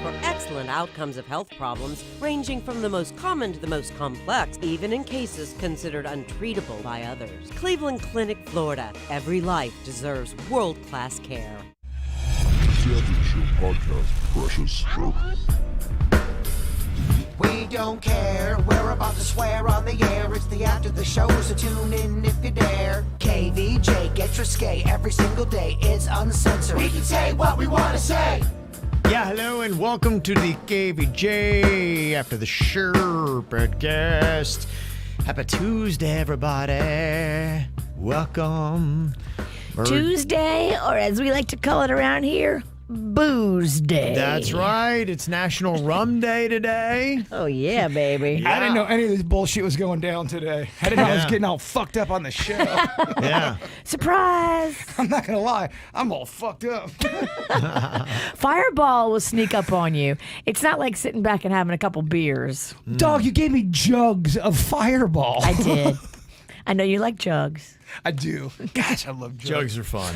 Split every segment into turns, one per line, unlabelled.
for excellent outcomes of health problems ranging from the most common to the most complex, even in cases considered untreatable by others. Cleveland Clinic, Florida. Every life deserves world-class care.
It's the After the Show podcast, precious.
We don't care, we're about to swear on the air. It's the After the Show, so tune in if you dare. KVJ, get risque every single day. It's uncensored. We can say what we want to say.
Yeah, hello and welcome to the KVJ After the Show podcast. Happy Tuesday, everybody. Welcome.
Tuesday, or as we like to call it around here, Booze Day.
That's right. It's National Rum Day today.
Oh, yeah, baby.
Yeah.
I didn't know any of this bullshit was going down today. I didn't know I was getting all fucked up on the show.
Yeah.
Surprise.
I'm not going to lie. I'm all fucked up.
Fireball will sneak up on you. It's not like sitting back and having a couple beers.
Dog, you gave me jugs of Fireball.
I did. I know you like jugs.
I do. Gosh, I love jugs.
Jugs are fun.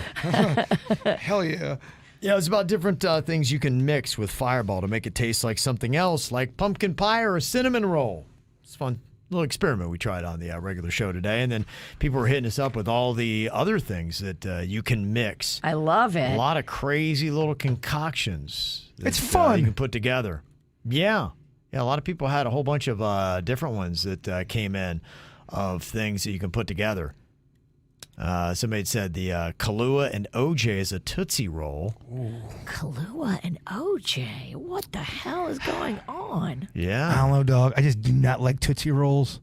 Hell yeah.
Yeah, it's about different things you can mix with Fireball to make it taste like something else, like pumpkin pie or a cinnamon roll. It's a fun little experiment we tried on the regular show today. And then people were hitting us up with all the other things that you can mix.
I love it.
A lot of crazy little concoctions.
It's fun.
You can put together. Yeah. Yeah, a lot of people had a whole bunch of different ones that came in of things that you can put together. Somebody said the Kahlua and OJ is a Tootsie Roll.
Ooh. Kahlua and OJ? What the hell is going on?
Yeah.
I don't know, dog. I just do not like Tootsie Rolls.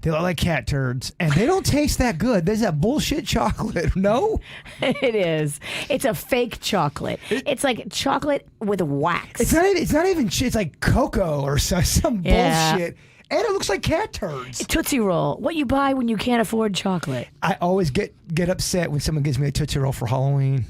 They look like cat turds, and they don't taste that good. There's that bullshit chocolate, no?
It is. It's a fake chocolate. It's like chocolate with wax.
It's not even shit. It's like cocoa or some bullshit. And it looks like cat turds.
Tootsie Roll. What you buy when you can't afford chocolate.
I always get upset when someone gives me a Tootsie Roll for Halloween.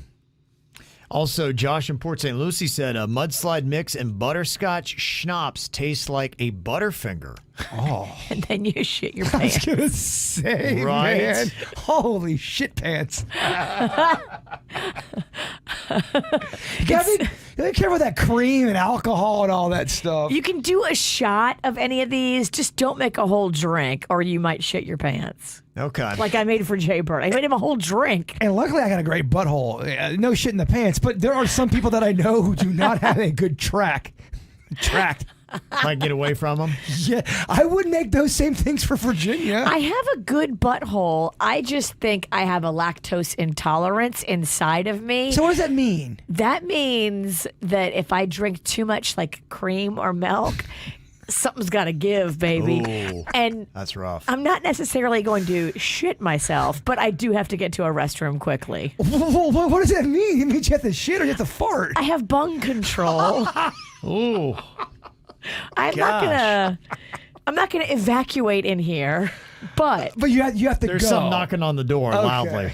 Also, Josh in Port St. Lucie said a mudslide mix and butterscotch schnapps tastes like a Butterfinger.
Oh.
And then you shit your
I was
pants.
going to say,
Right?
man. Holy shit pants. You gotta be careful with that cream and alcohol and all that stuff.
You can do a shot of any of these. Just don't make a whole drink or you might shit your pants.
Okay.
Like I made for Jay Bird. I made him a whole drink.
And luckily I got a great butthole. No shit in the pants, but there are some people that I know who do not have a good tract.
Might get away from them.
Yeah, I would make those same things for Virginia.
I have a good butthole. I just think I have a lactose intolerance inside of me.
So what does that mean?
That means that if I drink too much like cream or milk, something's got to give, baby.
Ooh,
and
that's rough.
I'm not necessarily going to shit myself, but I do have to get to a restroom quickly.
What does that mean? It means you have to shit or you have to fart?
I have bung control.
Ooh.
I'm not gonna evacuate in here, but
you have to
There's
go.
some knocking on the door loudly.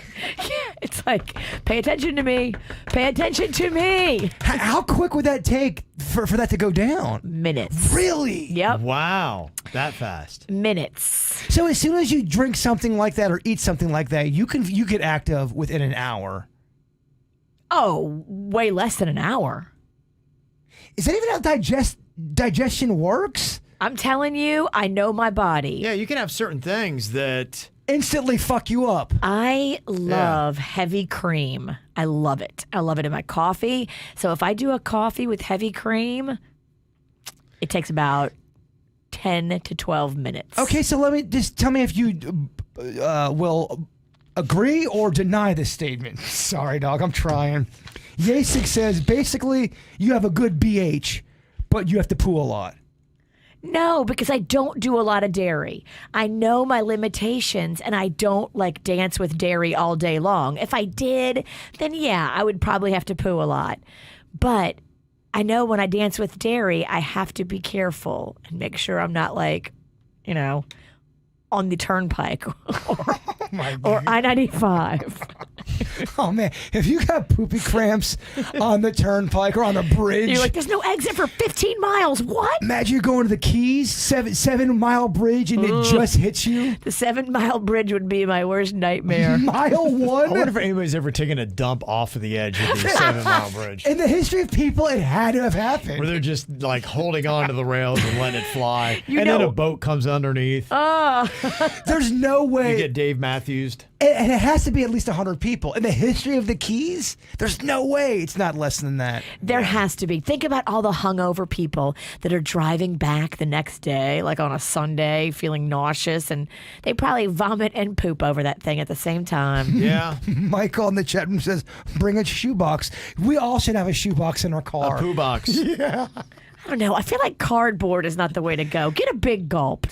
it's like, pay attention to me. Pay attention to me.
How quick would that take for that to go down?
Minutes.
Really?
Yep.
Wow. That fast.
Minutes.
So as soon as you drink something like that or eat something like that, you get active within an hour.
Oh, way less than an hour.
Is that even how digestion works?
I'm telling you, I know my body.
Yeah, you can have certain things that
Instantly fuck you up.
I love heavy cream. I love it. I love it in my coffee. So if I do a coffee with heavy cream, it takes about 10 to 12 minutes.
Okay, so tell me if you will agree or deny this statement. Sorry, dog, I'm trying. Yasik says, basically, you have a good BH, but you have to poo a lot.
No, because I don't do a lot of dairy. I know my limitations, and I don't like dance with dairy all day long. If I did, then yeah, I would probably have to poo a lot. But I know when I dance with dairy, I have to be careful and make sure I'm not like, on the turnpike or I-95.
Oh man, if you got poopy cramps on the turnpike or on the bridge,
You're like, there's no exit for 15 miles. What?
imagine you're going to the Keys, 7-mile bridge, and it just hits you.
The 7-mile bridge would be my worst nightmare.
Mile one.
I wonder if anybody's ever taken a dump off of the edge of the 7-mile bridge.
In the history of people, it had to have happened.
Where they're just like holding on to the rails and letting it fly.
You
and
know-
then a boat comes underneath.
There's no way.
You get Dave Matthews.
And it has to be at least 100 people. In the history of the Keys, there's no way it's not less than that.
There has to be. Think about all the hungover people that are driving back the next day, like on a Sunday, feeling nauseous, and they probably vomit and poop over that thing at the same time.
Yeah.
Michael in the chat room says, bring a shoebox. We all should have a shoebox in our
A
car.
poo box.
Yeah.
I don't know. I feel like cardboard is not the way to go. Get a big gulp.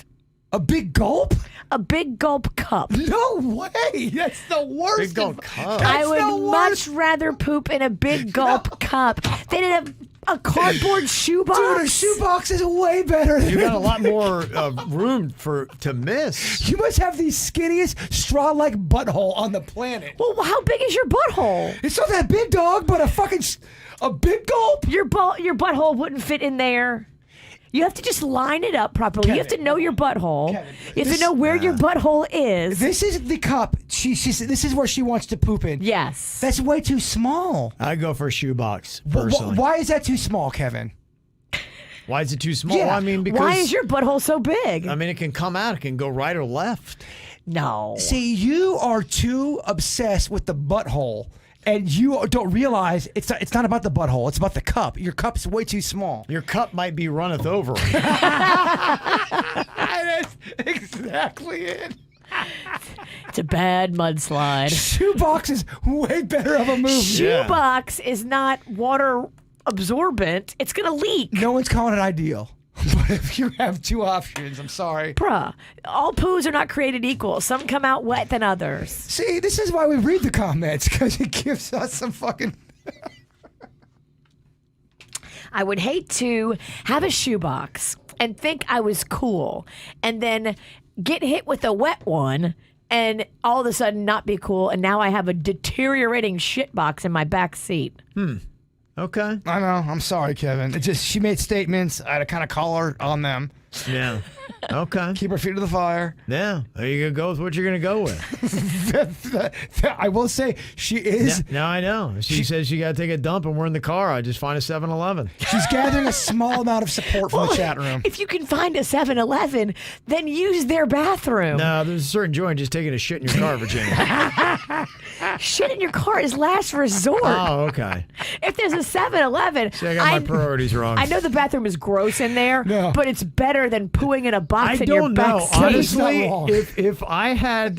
A big gulp?
A big gulp cup.
No way. That's the worst.
Big gulp cup.
I
That's
would
the worst.
much rather poop in a big gulp cup than in a cardboard shoebox.
Dude, a shoebox is way better.
You got a lot more room to miss.
You must have the skinniest straw-like butthole on the planet.
Well, how big is your butthole?
It's not that big, dog, but a big gulp.
Your butthole wouldn't fit in there. You have to just line it up properly. You have to know your butthole.
Kevin,
You have to know where your butthole is.
This is the cup. This is where she wants to poop in.
Yes.
That's way too small.
I go for a shoebox, personally.
Why is that too small, Kevin?
Why is it too small?
Yeah.
I mean, because
Why is your butthole so big?
I mean, it can come out. It can go right or left.
No.
See, you are too obsessed with the butthole, and you don't realize it's not about the butthole. It's about the cup. Your cup's way too small.
Your cup might be runneth over.
That's exactly it.
It's a bad mudslide.
Shoebox is way better of a movie.
Shoebox is not water absorbent. It's going to leak.
No one's calling it ideal. But if you have two options, I'm sorry.
Bruh, all poos are not created equal. Some come out wet than others.
See, this is why we read the comments, because it gives us some fucking...
I would hate to have a shoebox and think I was cool and then get hit with a wet one and all of a sudden not be cool, and now I have a deteriorating shit box in my back seat.
Okay.
I know. I'm sorry, Kevin. It just she made statements. I had to kind of call her on them.
Yeah. Okay.
Keep her feet to the fire.
Yeah. Are you going to go with what you're going to go with?
I will say she is.
Now I know. She says she got to take a dump and we're in the car. I just find a 7-Eleven.
She's gathering a small amount of support from the chat room.
If you can find a 7-Eleven, then use their bathroom.
No, there's a certain joy in just taking a shit in your car, Virginia.
Shit in your car is last resort.
Oh, okay.
If there's a 7-Eleven,
See, I got my priorities wrong.
I know the bathroom is gross in there,
No.
but it's better than pooing in a box
I
in your
don't
back
know.
seat.
Kevin's not
Honestly,
wrong.
if I had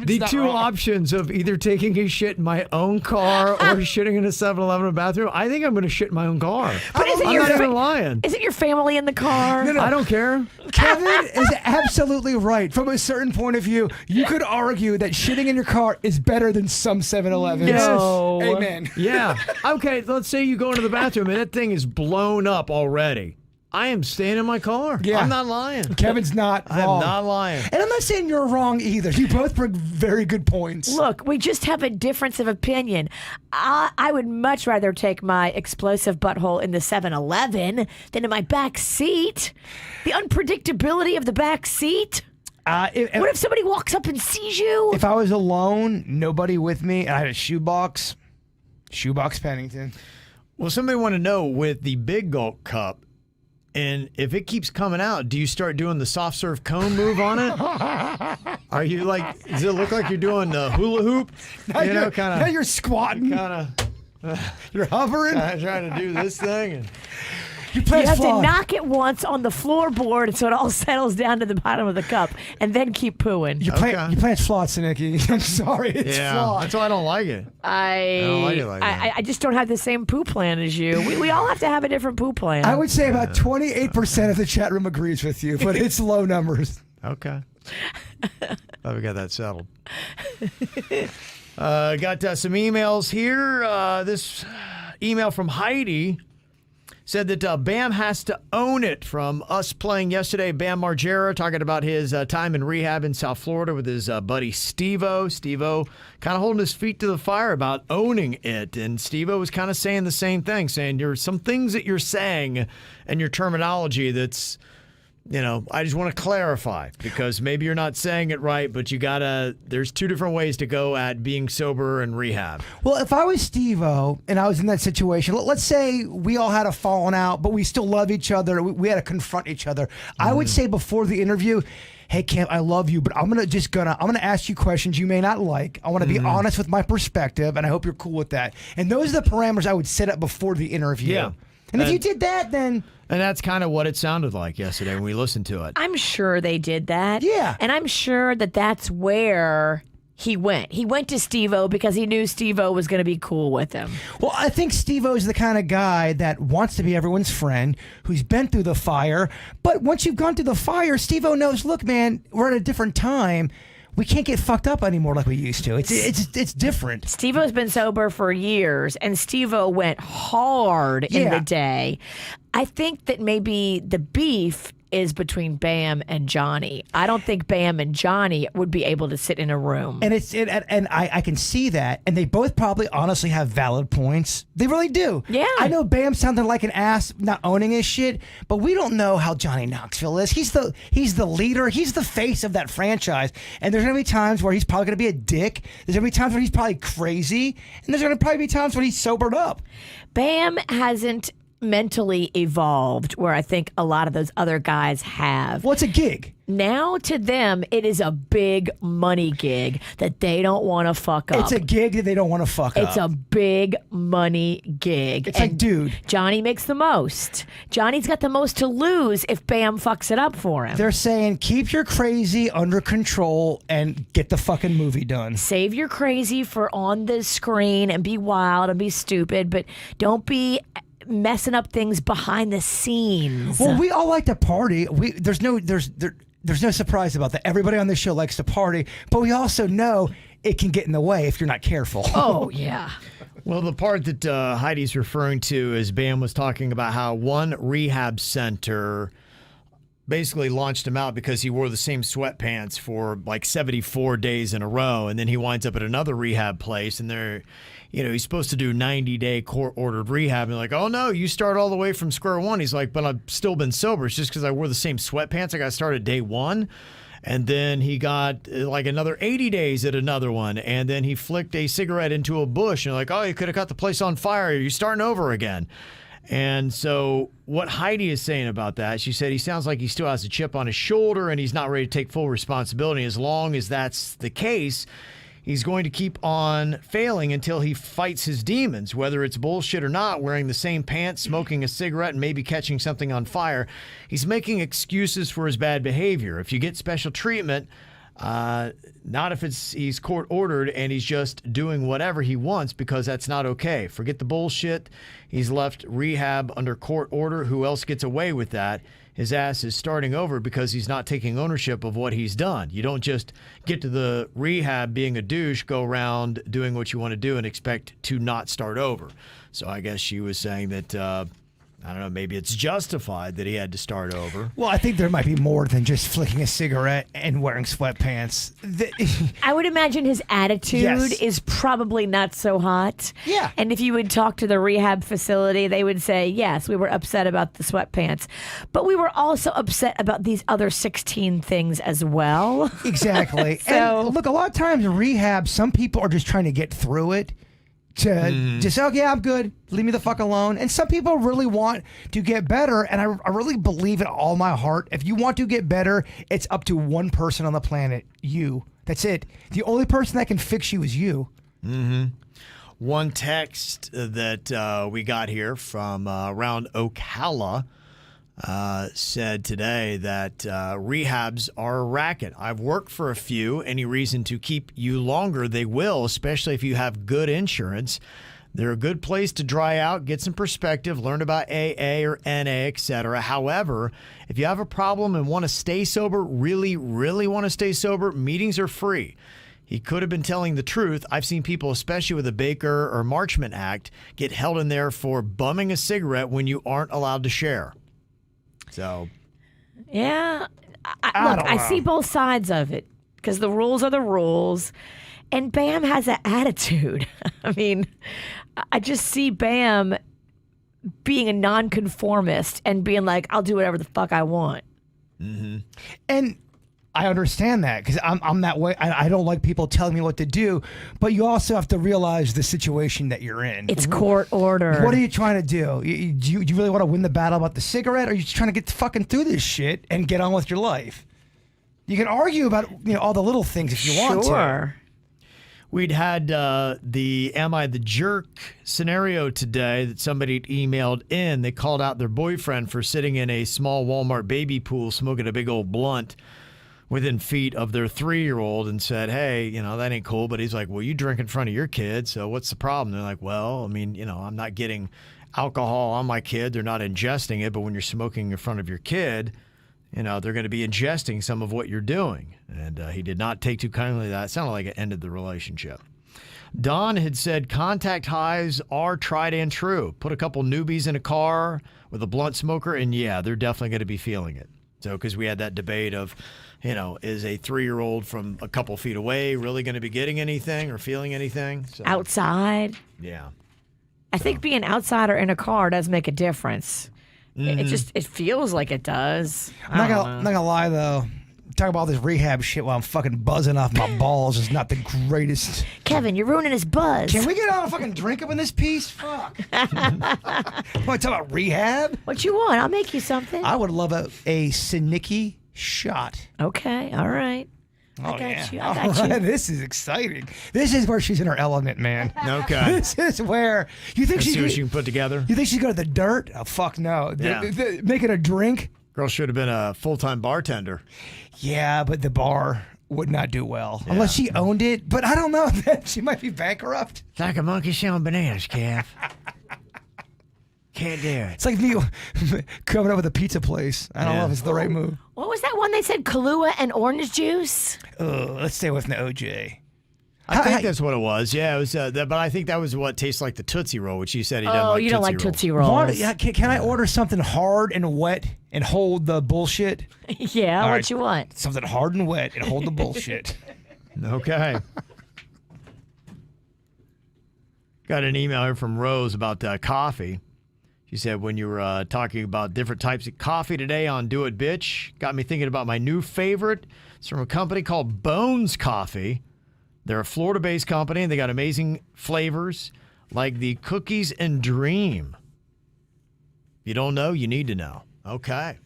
the
not
two
wrong.
options of either taking a shit in my own car or shitting in a 7-Eleven bathroom, I think I'm going to shit in my own car.
But isn't
I'm
your
not
fa-
even lying.
Isn't your family in the car?
I don't care.
Kevin is absolutely right. From a certain point of view, you could argue that shitting in your car is better than some 7-Elevens.
No.
Amen.
Yeah. Okay, let's say you go into the bathroom and that thing is blown up already. I am staying in my car.
Yeah.
I'm not lying.
Kevin's not
I am
wrong.
not lying.
And I'm not saying you're wrong either. You both bring very good points.
Look, we just have a difference of opinion. I would much rather take my explosive butthole in the 7-Eleven than in my back seat. The unpredictability of the back seat. What if somebody walks up and sees you?
If I was alone, nobody with me, and I had a shoebox Pennington.
Well, somebody want to know with the big gulp cup, and if it keeps coming out, do you start doing the soft serve cone move on it? Are you like, does it look like you're doing the hula hoop?
Now you're squatting. You're hovering.
Trying to do this thing. And
You play
You have
flawed.
to knock it once on the floorboard so it all settles down to the bottom of the cup, and then keep pooing.
Your plant's flawed, Sinicki. I'm sorry, it's flawed.
that's why I don't like it.
I
don't like it like that.
I just don't have the same poo plan as you. We all have to have a different poo plan.
I would say about 28% of the chat room agrees with you, but it's low numbers.
Okay. Glad we got that settled. Got some emails here. This email from Heidi said that Bam has to own it. From us playing yesterday, Bam Margera talking about his time in rehab in South Florida with his buddy Steve-O. Steve-O kind of holding his feet to the fire about owning it. And Steve-O was kind of saying the same thing, saying there's some things that you're saying and your terminology that's, I just want to clarify because maybe you're not saying it right, but there's two different ways to go at being sober and rehab.
Well, if I was Steve-O and I was in that situation, let's say we all had a falling out, but we still love each other. We had to confront each other. I would say before the interview, hey, Cam, I love you, but I'm gonna ask you questions you may not like. I want to be honest with my perspective, and I hope you're cool with that. And those are the parameters I would set up before the interview.
Yeah.
And if you did that, then...
And that's kind of what it sounded like yesterday when we listened to it.
I'm sure they did that.
Yeah.
And I'm sure that that's where he went. He went to Steve-O because he knew Steve-O was going to be cool with him.
Well, I think Steve-O is the kind of guy that wants to be everyone's friend, who's been through the fire. But once you've gone through the fire, Steve-O knows, look, man, we're at a different time. We can't get fucked up anymore like we used to. It's different.
Steve-O's been sober for years, and Steve-O went hard in the day. I think that maybe the beef is between Bam and Johnny. I don't think Bam and Johnny would be able to sit in a room.
And I can see that. And they both probably honestly have valid points. They really do.
Yeah.
I know Bam sounded like an ass not owning his shit, but we don't know how Johnny Knoxville is. He's the leader. He's the face of that franchise. And there's going to be times where he's probably going to be a dick. There's going to be times where he's probably crazy. And there's going to probably be times when he's sobered up.
Bam hasn't mentally evolved where I think a lot of those other guys have.
Well, it's a gig.
Now to them, it is a big money gig that they don't want to fuck up.
It's a gig that they don't want to fuck up.
It's a big money gig.
It's like, dude.
Johnny makes the most. Johnny's got the most to lose if Bam fucks it up for him.
They're saying, keep your crazy under control and get the fucking movie done.
Save your crazy for on the screen and be wild and be stupid, but don't be messing up things behind the scenes.
Well, we all like to party. There's no surprise about that. Everybody on this show likes to party, but we also know it can get in the way if you're not careful.
Oh, yeah.
Well, the part that Heidi's referring to is Bam was talking about how one rehab center basically launched him out because he wore the same sweatpants for like 74 days in a row. And then he winds up at another rehab place and he's supposed to do 90-day court-ordered rehab. And like, oh, no, you start all the way from square one. He's like, but I've still been sober. It's just because I wore the same sweatpants. I got started day one. And then he got like another 80 days at another one. And then he flicked a cigarette into a bush. And like, oh, you could have got the place on fire. You're starting over again. And so what Heidi is saying about that, she said he sounds like he still has a chip on his shoulder and he's not ready to take full responsibility. As long as that's the case, he's going to keep on failing until he fights his demons, whether it's bullshit or not, wearing the same pants, smoking a cigarette, and maybe catching something on fire. He's making excuses for his bad behavior. If you get special treatment, not if he's court ordered and he's just doing whatever he wants, because that's not okay. Forget the bullshit. He's left rehab under court order. Who else gets away with that? His ass is starting over because he's not taking ownership of what he's done. You don't just get to the rehab being a douche, go around doing what you want to do and expect to not start over. So I guess she was saying that I don't know, maybe it's justified that he had to start over.
Well, I think there might be more than just flicking a cigarette and wearing sweatpants.
I would imagine his attitude is probably not so hot.
Yeah.
And if you would talk to the rehab facility, they would say, yes, we were upset about the sweatpants, but we were also upset about these other 16 things as well.
Exactly.
So,
and look, a lot of times in rehab, some people are just trying to get through it. Just, okay, I'm good. Leave me the fuck alone. And some people really want to get better. And I really believe in all my heart. If you want to get better, it's up to one person on the planet. You. That's it. The only person that can fix you is you.
Mm-hmm. One text that we got here from around Ocala said today that rehabs are a racket. I've worked for a few. Any reason to keep you longer, they will, especially if you have good insurance. They're a good place to dry out, get some perspective, learn about AA or NA, etc. However, if you have a problem and want to stay sober, really, really want to stay sober, meetings are free. He could have been telling the truth. I've seen people, especially with the Baker or Marchment Act, get held in there for bumming a cigarette when you aren't allowed to share. So,
Yeah.
I
Look,
don't
I
know.
see both sides of it because the rules are the rules. And Bam has an attitude. I mean, I just see Bam being a nonconformist and being like, I'll do whatever the fuck I want.
And I understand that because I'm that way. I don't like people telling me what to do, but you also have to realize the situation that you're in.
It's court order.
What are you trying to do? Do you really want to win the battle about the cigarette, or are you just trying to get fucking through this shit and get on with your life? You can argue about all the little things if you want to.
Sure.
we'd had the Am I the Jerk scenario today that somebody emailed in. They called out their boyfriend for sitting in a small Walmart baby pool smoking a big old blunt within feet of their 3-year-old and said, hey, that ain't cool. But he's like, well, you drink in front of your kid, so what's the problem? They're like, well, I mean, I'm not getting alcohol on my kid. They're not ingesting it. But when you're smoking in front of your kid, they're going to be ingesting some of what you're doing. And he did not take too kindly to that. It sounded like it ended the relationship. Don had said contact highs are tried and true. Put a couple newbies in a car with a blunt smoker, and yeah, they're definitely going to be feeling it. So, because we had that debate of, is a 3-year-old from a couple feet away really going to be getting anything or feeling anything? So,
Outside.
yeah.
I think being outside or in a car does make a difference. It feels like it does.
I'm not gonna lie though. Talk about all this rehab shit while I'm fucking buzzing off my balls is not the greatest.
Kevin, you're ruining his buzz.
Can we get on a fucking drink up in this piece? Fuck. Want to talk about rehab?
What you want? I'll make you something.
I would love a Sinicki shot.
Okay, all right.
Oh,
I got
yeah.
you.
All
I got you.
right, this is exciting. This is where she's in her element, man.
Okay.
This is where you think
Let's see what
she's.
you can put together.
You think she's going to the dirt? Oh fuck no!
Yeah.
Making a drink.
Girl should have been a full-time bartender.
Yeah, but the bar would not do well unless she owned it. But I don't know. She might be bankrupt.
It's like a monkey selling bananas, Kev. Can't do it.
It's like me coming up with a pizza place. I don't know if it's the right move.
What was that one they said? Kahlua and orange juice?
Let's stay with the OJ.
I think that's what it was. Yeah, it was. But I think that was what tastes like the Tootsie Roll, which you said he doesn't
Oh,
like.
you don't like Tootsie Rolls.
Can I order something hard and wet and hold the bullshit?
Yeah,
All
what
right.
you want?
Something hard and wet and hold the bullshit.
Okay. Got an email here from Rose about coffee. She said, when you were talking about different types of coffee today on Do It Bitch, got me thinking about my new favorite. It's from a company called Bones Coffee. They're a Florida-based company, and they got amazing flavors like the Cookies and Dream. If you don't know, you need to know. Okay.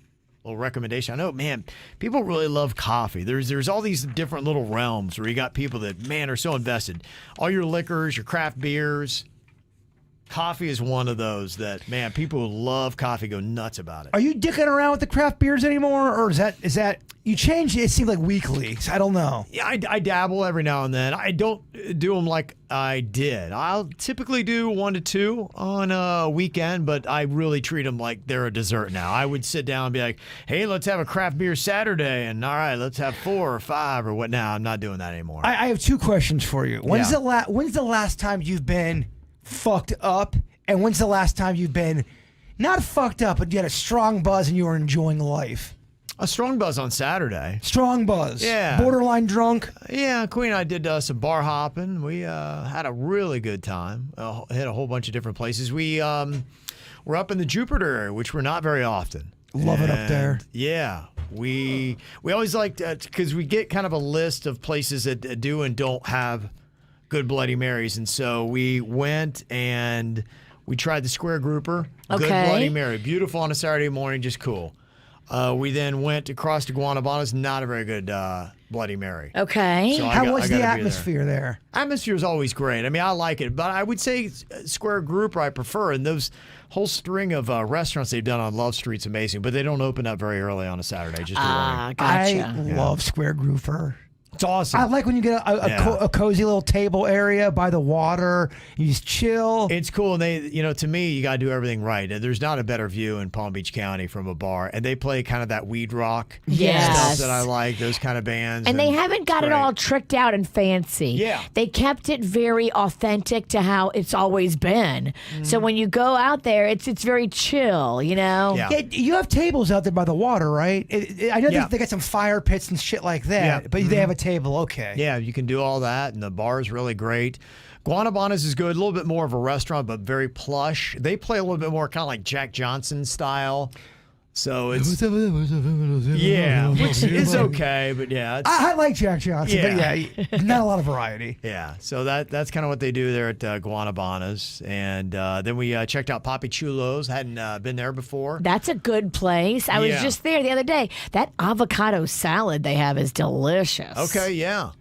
Little recommendation. I know, man, people really love coffee. There's all these different little realms where you got people that, man, are so invested. All your liquors, your craft beers. Coffee is one of those that, man, people who love coffee go nuts about it.
Are you dicking around with the craft beers anymore, or is that you changed it? It seemed like weekly. So I don't know.
Yeah, I dabble every now and then. I don't do them like I did. I'll typically do 1 to 2 on a weekend, but I really treat them like they're a dessert now. I would sit down and be like, hey, let's have a craft beer Saturday, and all right, let's have 4 or 5 or what. Now I'm not doing that anymore.
I have 2 questions for you. When's the last time you've been fucked up, and when's the last time you've been not fucked up, but you had a strong buzz and you were enjoying life?
A strong buzz on Saturday.
Strong buzz.
Yeah.
Borderline drunk.
Yeah, Queen and I did some bar hopping. We had a really good time. Hit a whole bunch of different places. We were up in the Jupiter area, which we're not very often.
Love it up there.
Yeah. We always like because we get kind of a list of places that do and don't have good Bloody Marys. And so we went and we tried the Square Grouper.
Okay.
Good Bloody Mary. Beautiful on a Saturday morning, just cool. We then went across to Guanabanas. Not a very good Bloody Mary.
Okay.
So
How
I
was
gotta
the
be
atmosphere there?
Atmosphere is always great. I mean, I like it, but I would say Square Grouper I prefer. And those whole string of restaurants they've done on Love Street's amazing, but they don't open up very early on a Saturday. Just a warning.
Gotcha.
I love Square Grouper.
It's awesome.
I like when you get a cozy little table area by the water. You just chill.
It's cool. And they, to me, you got to do everything right. And there's not a better view in Palm Beach County from a bar. And they play kind of that weed rock
Yes.
stuff that I like, those kind of bands.
And they haven't got it all tricked out and fancy.
Yeah.
They kept it very authentic to how it's always been. So when you go out there, it's very chill,
Yeah.
You have tables out there by the water, right? I know they got some fire pits and shit like that, but they have a table. Okay.
Yeah, you can do all that, and the bar is really great. Guanabanas is good, a little bit more of a restaurant, but very plush. They play a little bit more kind of like Jack Johnson style. So it's which is okay, but yeah,
I like Jack Johnson, but not a lot of variety.
Yeah, so that's kind of what they do there at Guanabanas, and then we checked out Papi Chulo's. Hadn't been there before.
That's a good place. I was just there the other day. That avocado salad they have is delicious.
Okay, yeah.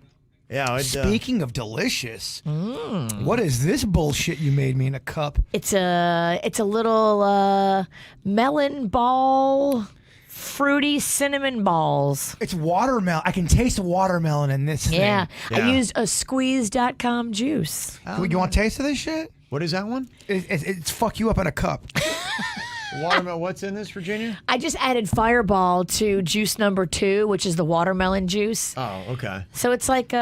Speaking of delicious, what is this bullshit you made me in a cup?
It's a little melon ball, fruity cinnamon balls.
It's watermelon. I can taste watermelon in this thing.
Yeah. I used a squeeze.com juice.
You want a taste of this shit?
What is that one?
It's fuck you up in a cup.
Watermelon. What's in this, Virginia?
I just added Fireball to juice number 2, which is the watermelon juice.
Oh, okay.
So it's like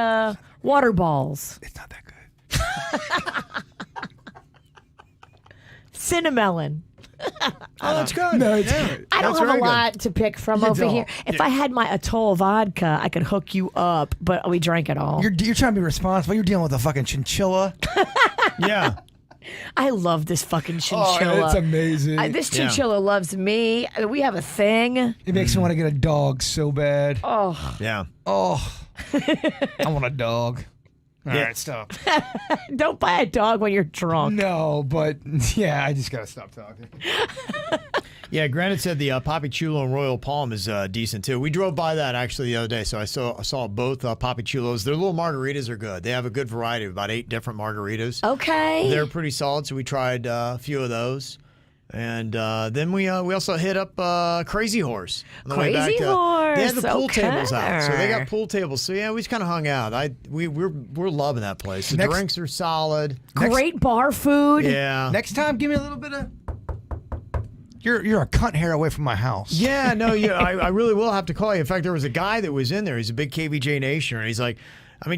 water balls.
It's not that good.
Cinnamon.
Oh, that's good.
No,
I don't have a lot to pick from over here. If I had my Atoll vodka, I could hook you up, but we drank it all.
You're trying to be responsible. You're dealing with a fucking chinchilla.
Yeah.
I love this fucking chinchilla.
Oh, it's amazing.
This chinchilla loves me. We have a thing.
It makes me want to get a dog so bad.
Oh.
Yeah.
Oh. I want a dog. All right, stop.
Don't buy a dog when you're drunk.
No, but I just got to stop talking.
Yeah, Granite said the Papi Chulo and Royal Palm is decent too. We drove by that actually the other day, so I saw both Papi Chulos. Their little margaritas are good. They have a good variety of about 8 different margaritas.
Okay.
They're pretty solid, so we tried a few of those. And then we also hit up Crazy Horse on the way back.
Crazy Horse.
They had the pool tables out, so they got pool tables. So yeah, we just kind of hung out. We're loving that place. The drinks are solid.
Great bar food.
Yeah.
Next time, give me a little bit of. You're a cunt hair away from my house.
Yeah, no, I really will have to call you. In fact, there was a guy that was in there. He's a big KVJ Nation, and he's like,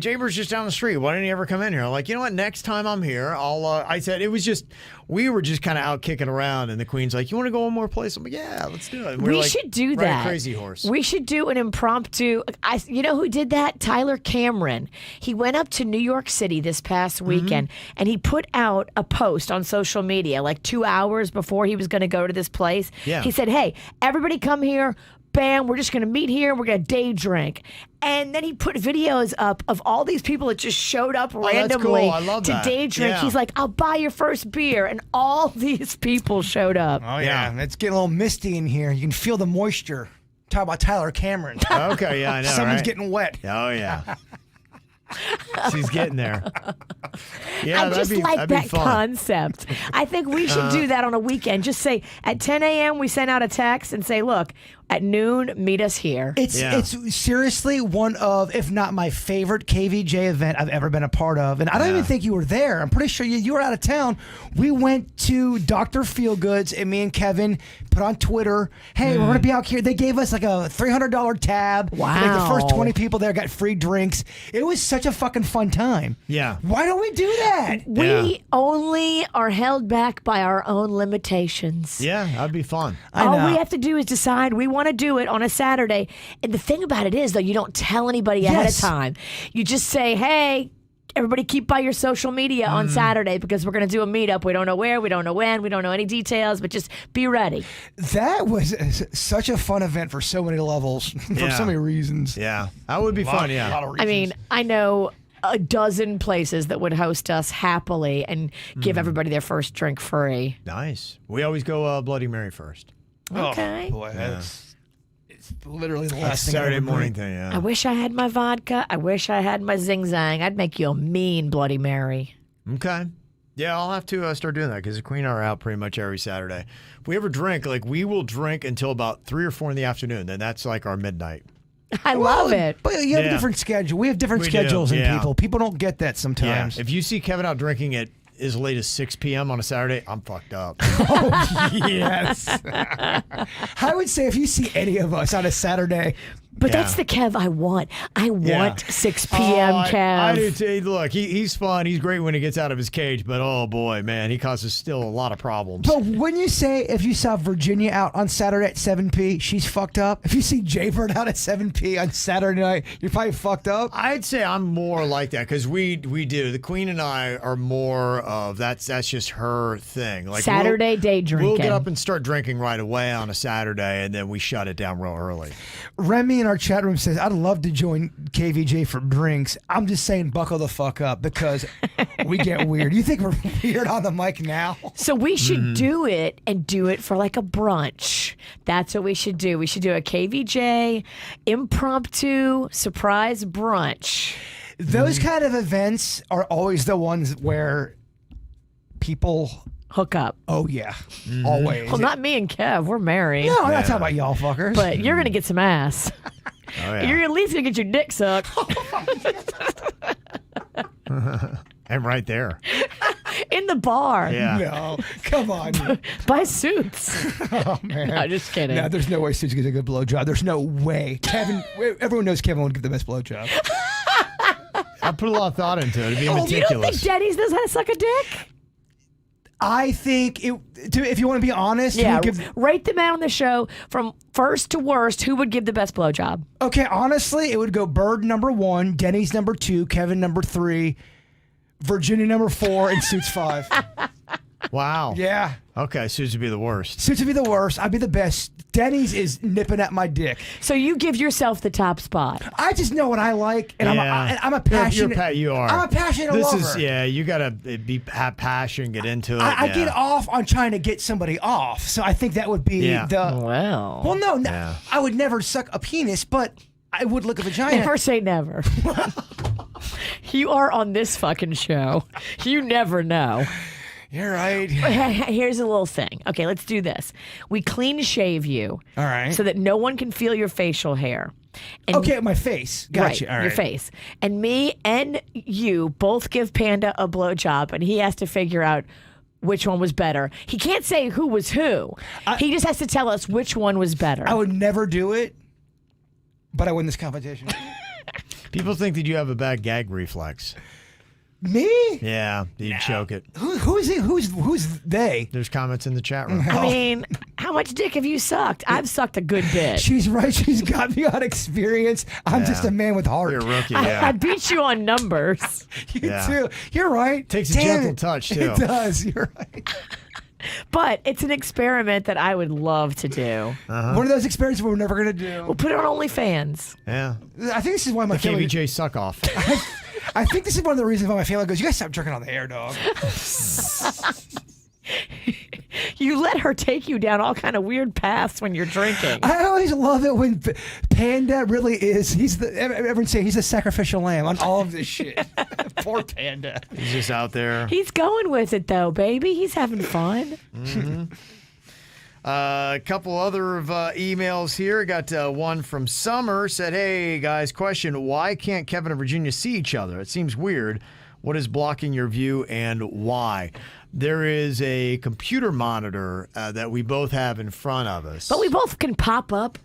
Chambers just down the street. Why didn't he ever come in here? I'm like, you know what? Next time I'm here, I said it was just, we were just kind of out kicking around, and the Queen's like, you want to go one more place? I'm like, yeah, let's do it. And
we should do that.
Crazy Horse.
We should do an impromptu. You know who did that? Tyler Cameron. He went up to New York City this past weekend, and he put out a post on social media like 2 hours before he was going to go to this place.
Yeah.
He said, hey, everybody come here. Bam, we're just going to meet here. We're going to day drink. And then he put videos up of all these people that just showed up randomly to day drink.
Yeah.
He's like, I'll buy your first beer. And all these people showed up.
Oh, yeah. It's getting a little misty in here. You can feel the moisture. Talk about Tyler Cameron.
Okay, yeah, I know.
Someone's
right?
getting wet.
Oh, yeah. She's getting there. Yeah,
I just like that concept. I think we should do that on a weekend. Just say at 10 a.m. we send out a text and say, look, at noon, meet us here.
It's seriously one of, if not my favorite KVJ event I've ever been a part of. And I don't even think you were there. I'm pretty sure you were out of town. We went to Dr. Feelgood's, and me and Kevin put on Twitter, hey, we're going to be out here. They gave us like a $300 tab.
Wow.
Like the first 20 people there got free drinks. It was such a fucking fun time.
Yeah.
Why don't we do that?
We only are held back by our own limitations.
Yeah, that'd be fun.
All we have to do is decide we want to do it on a Saturday. And the thing about it is, though, you don't tell anybody ahead of time. You just say, hey, everybody keep by your social media on Saturday because we're going to do a meetup. We don't know where, we don't know when, we don't know any details, but just be ready.
That was such a fun event for so many levels, for so many reasons.
Yeah, that would be fun,
A lot of reasons.
I mean, I know a dozen places that would host us happily and give everybody their first drink free.
Nice. We always go Bloody Mary first.
Okay.
Oh, boy, it's literally the last thing
Saturday
I ever
morning
drink.
thing, yeah.
I wish I had my vodka. I wish I had my Zing Zang. I'd make you a mean Bloody Mary.
Okay. Yeah, I'll have to start doing that because the Queen and I are out pretty much every Saturday. If we ever drink, we will drink until about 3 or 4 in the afternoon. Then that's like our midnight.
I love it.
But you have a
Yeah.
different schedule. We have different
We do,
schedules than
yeah.
people. People don't get that sometimes.
If you see Kevin out drinking at as late as 6 p.m. on a Saturday, I'm fucked up.
Yes. I would say if you see any of us on a Saturday,
But
Yeah.
that's the Kev I want. I want
Yeah.
6 p.m. Kev.
I do too. Look, he's fun. He's great when he gets out of his cage, but oh boy, man, he causes still a lot of problems.
but when you say if you saw Virginia out on Saturday at 7 p, she's fucked up. If you see Jaybird out at 7 p on Saturday night, you're probably fucked up.
I'd say I'm more like that because we do. The Queen and I are more of that's just her thing. Like
Saturday day drinking.
We'll get up and start drinking right away on a Saturday, and then we shut it down real early.
Remy in our chat room says, I'd love to join KVJ for drinks. I'm just saying buckle the fuck up because we get weird. You think we're weird on the mic now?
So we should
Mm-hmm.
do it and do it for like a brunch. That's what we should do. We should do a KVJ impromptu surprise brunch.
Those kind of events are always the ones where people,
Hook up.
oh yeah,
Mm-hmm.
always.
Well, not me and Kev. We're married.
No, I'm not talking about y'all fuckers.
But you're going to get some ass.
Oh yeah,
You're at least going to get your dick sucked.
and right there.
In the bar.
Yeah.
no, come on.
Buy suits.
Oh, man.
No, just kidding.
No, there's no way Sue's gets a good blowjob. There's no way. Kevin, everyone knows Kevin would give the best blowjob.
I put a lot of thought into it. It'd be
You don't think
meticulous.
Denny's knows how to suck a dick?
I think if you want to be honest,
Yeah.
you give,
Rate them out on the show from first to worst. Who would give the best blowjob?
okay, honestly, it would go Bird number 1, Denny's number 2, Kevin number 3, Virginia number 4, and Suits 5.
Wow.
Yeah.
Okay, Suits would be the worst.
Suits would be the worst. I'd be the best. Denny's is nipping at my dick.
So you give yourself the top spot.
I just know what I like, and
Yeah.
I'm a passionate.
You are.
I'm a passionate
This
lover.
is you gotta have passion, get into it.
I
yeah.
get off on trying to get somebody off, so I think that would be
Yeah.
the.
Well,
Well, no,
Yeah.
I would never suck a penis, but I would lick a vagina.
never say never. You are on this fucking show. You never know.
You're right.
Here's a little thing. Okay, let's do this. We clean shave you.
All right.
So that no one can feel your facial hair. And
Okay, my face. Gotcha.
Right,
All right.
your face. And me and you both give Panda a blowjob, and he has to figure out which one was better. He can't say who was who. He just has to tell us which one was better.
I would never do it, but I win this competition.
People think that you have a bad gag reflex.
Me?
Yeah, you choke it.
Who is he? Who's they?
There's comments in the chat room.
I mean, how much dick have you sucked? I've sucked a good bit.
She's right. She's got me on experience. I'm just a man with heart.
You're a rookie.
I
Yeah.
beat you on numbers.
You
Yeah.
too. You're right.
Takes a
Damn
gentle
it.
touch, too.
It does. You're right.
But it's an experiment that I would love to do.
One of those experiences we're never gonna do.
We'll put it on OnlyFans.
Yeah.
I think this is why my family.
KVJ suck off.
I think this is one of the reasons why my family goes. You guys stop drinking on the air, dog.
You let her take you down all kind of weird paths when you're drinking.
I always love it when Panda really is. Everyone say he's a sacrificial lamb on all of this shit. Poor Panda.
He's just out there.
He's going with it though, baby. He's having fun.
A couple other emails here. Got one from Summer. Said, hey, guys, question. Why can't Kevin and Virginia see each other? It seems weird. What is blocking your view and why? There is a computer monitor that we both have in front of us.
But we both can pop up,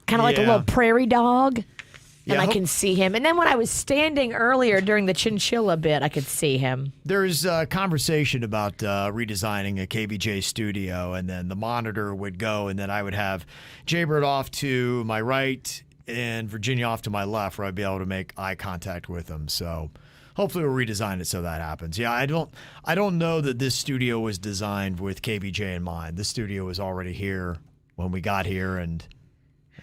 kind of like a
Yeah.
little prairie dog. And
Yeah,
I can see him. And then when I was standing earlier during the chinchilla bit, I could see him.
There's a conversation about redesigning a KVJ studio, and then the monitor would go, and then I would have Jaybird off to my right and Virginia off to my left, where I'd be able to make eye contact with them. So hopefully we'll redesign it so that happens. Yeah, I don't know that this studio was designed with KVJ in mind. This studio was already here when we got here, and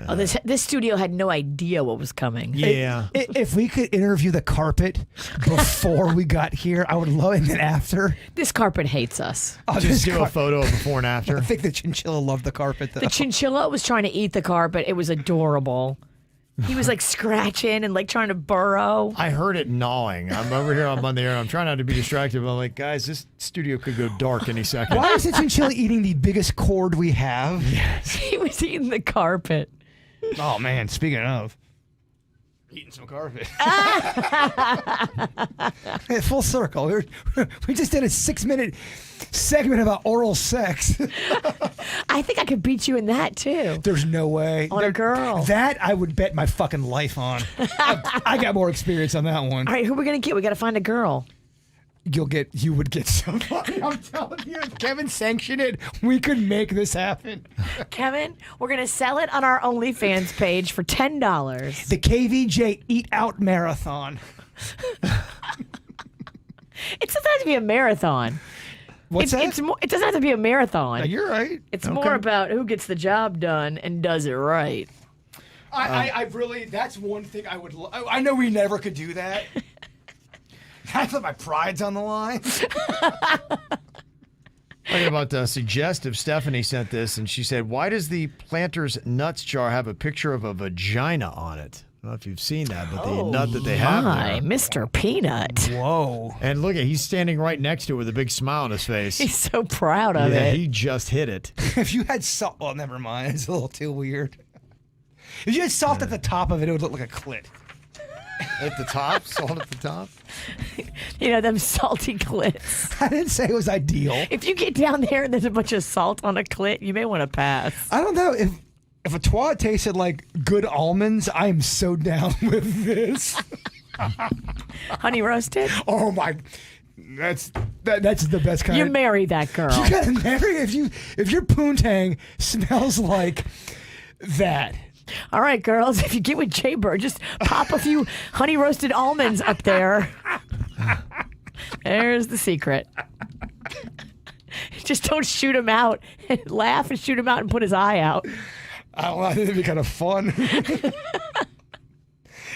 Oh, this studio had no idea what was coming.
yeah.
If we could interview the carpet before we got here, I would love it. And then after,
This carpet hates us.
oh,
Just
this
do a
car-
photo of before and after.
I think the chinchilla loved the carpet though.
The chinchilla was trying to eat the carpet. It was adorable. He was like scratching and like trying to burrow.
I heard it gnawing. I'm over here on Monday air. I'm trying not to be distracted, but I'm like, guys, this studio could go dark any second.
Why is the chinchilla eating the biggest cord we have?
He was eating the carpet.
Oh man, speaking of. Eating some carpet. Full circle. We just did a 6-minute segment about oral sex.
I think I could beat you in that too.
There's no way.
On a girl.
That I would bet my fucking life on. I got more experience on that one.
All right, who are we gonna get? We gotta find a girl.
You would get somebody. I'm telling you, if Kevin sanctioned it, we could make this happen.
Kevin, we're gonna sell it on our OnlyFans page for $10.
The KVJ Eat Out Marathon.
It doesn't have to be a marathon.
What's that?
It doesn't have to be a marathon.
You're right.
It's more about who gets the job done and does it right.
I really, that's one thing I would, I know we never could do that. I thought my pride's on the line.
Talking about suggestive, Stephanie sent this, and she said, why does the Planters nuts jar have a picture of a vagina on it? I don't know if you've seen that, but the nut that they have
Hi,
there.
Mr. Peanut.
Whoa.
And look, he's standing right next to it with a big smile on his face.
He's so proud of
Yeah,
it.
he just hit it.
If you had salt, well, never mind. It's a little too weird. If you had salt at the top of it, it would look like a clit.
At the top? Salt at the top?
You know, them salty clits.
I didn't say it was ideal.
If you get down there and there's a bunch of salt on a clit, you may want to pass.
I don't know if a twat tasted like good almonds. I am so down with this.
Honey roasted?
Oh my, that's the best kind.
You marry that girl.
You gotta marry if your poontang smells like that.
All right, girls, if you get with Jay Bird, just pop a few honey roasted almonds up there. There's the secret. Just don't shoot him out and laugh and shoot him out and put his eye out.
I don't know. I think it'd be kind of fun.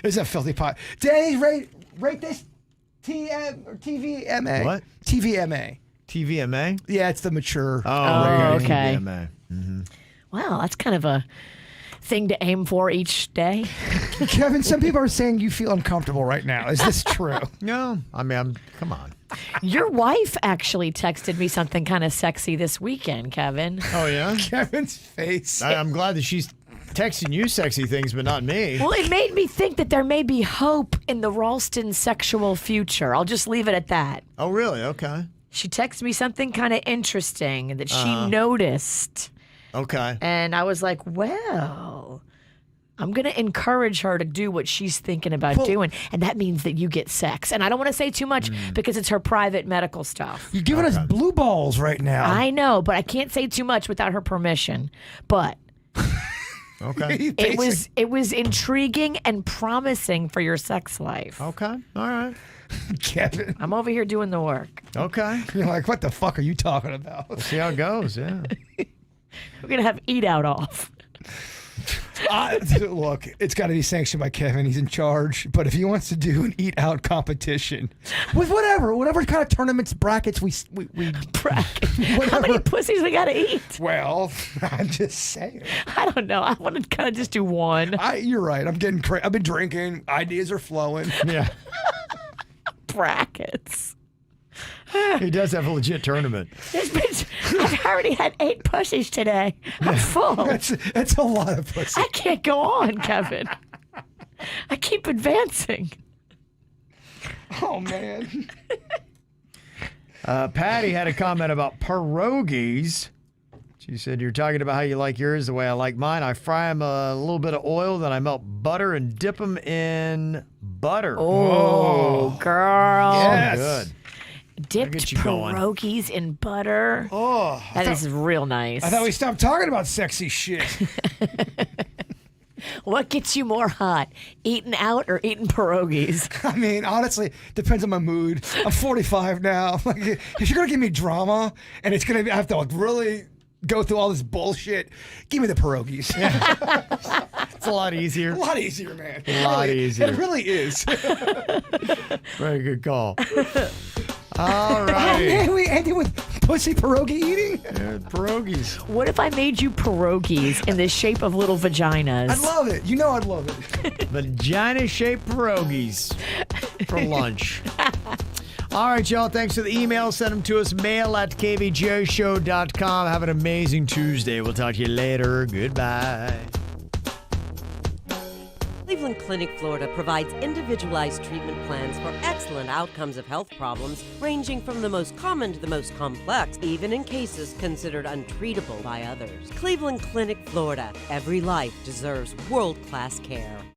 It's a filthy pot. Danny, rate this TM or TVMA.
What?
TVMA.
TVMA?
Yeah, it's the mature.
Oh,
rating.
okay.
TVMA. Mm-hmm.
Wow, that's kind of a thing to aim for each day.
Kevin, some people are saying you feel uncomfortable right now. Is this true?
No, I mean, come on.
Your wife actually texted me something kind of sexy this weekend, Kevin.
Oh, yeah?
Kevin's face.
I'm glad that she's texting you sexy things, but not me.
Well, it made me think that there may be hope in the Ralston sexual future. I'll just leave it at that.
Oh, really? Okay.
She texted me something kind of interesting that she noticed.
Okay.
And I was like, well, I'm going to encourage her to do what she's thinking about doing. And that means that you get sex. And I don't want to say too much because it's her private medical stuff.
You're giving us blue balls right now.
I know, but I can't say too much without her permission. But
Okay.
it was intriguing and promising for your sex life.
Okay. All right.
Kevin.
I'm over here doing the work.
Okay.
You're like, what the fuck are you talking about?
See how it goes. Yeah.
We're going to have eat out off.
Look, it's got to be sanctioned by Kevin. He's in charge. But if he wants to do an eat out competition with whatever kind of tournaments, brackets we
Bracket. How many pussies we got to eat?
well, I'm just saying.
I don't know. I want to kind of just do one.
You're right. I've been drinking. Ideas are flowing.
Yeah.
Brackets.
He does have a legit tournament.
I've already had 8 pussies today. I'm full.
That's a lot of pussy.
I can't go on, Kevin. I keep advancing.
Oh man.
Patty had a comment about pierogies. She said, you're talking about how you like yours the way I like mine. I fry them a little bit of oil, then I melt butter and dip them in butter.
Oh, girl.
Yes.
Good.
Dipped
get you going.
pierogies in butter.
Oh,
That is real nice.
I thought we stopped talking about sexy shit. What
What gets you more hot, eating out or eating pierogies?
I mean, honestly, depends on my mood. I'm 45 now. Like, if you're gonna give me drama and it's gonna be, I have to like really go through all this bullshit, give me the pierogies.
It's a lot easier.
A lot easier, man.
A lot easier.
It really is.
Very good call. All
Oh,
right.
man, we ended with pussy pierogi eating.
Pierogies.
What if I made you pierogies in the shape of little vaginas?
I'd love it. You know I'd love it.
Vagina-shaped pierogies for lunch. All right, y'all. Thanks for the email. Send them to us. mail@kvjshow.com. Have an amazing Tuesday. We'll talk to you later. Goodbye.
Cleveland Cleveland Clinic, Florida provides individualized treatment plans for excellent outcomes of health problems ranging from the most common to the most complex, even in cases considered untreatable by others. Cleveland Clinic, Florida. Every life deserves world-class care.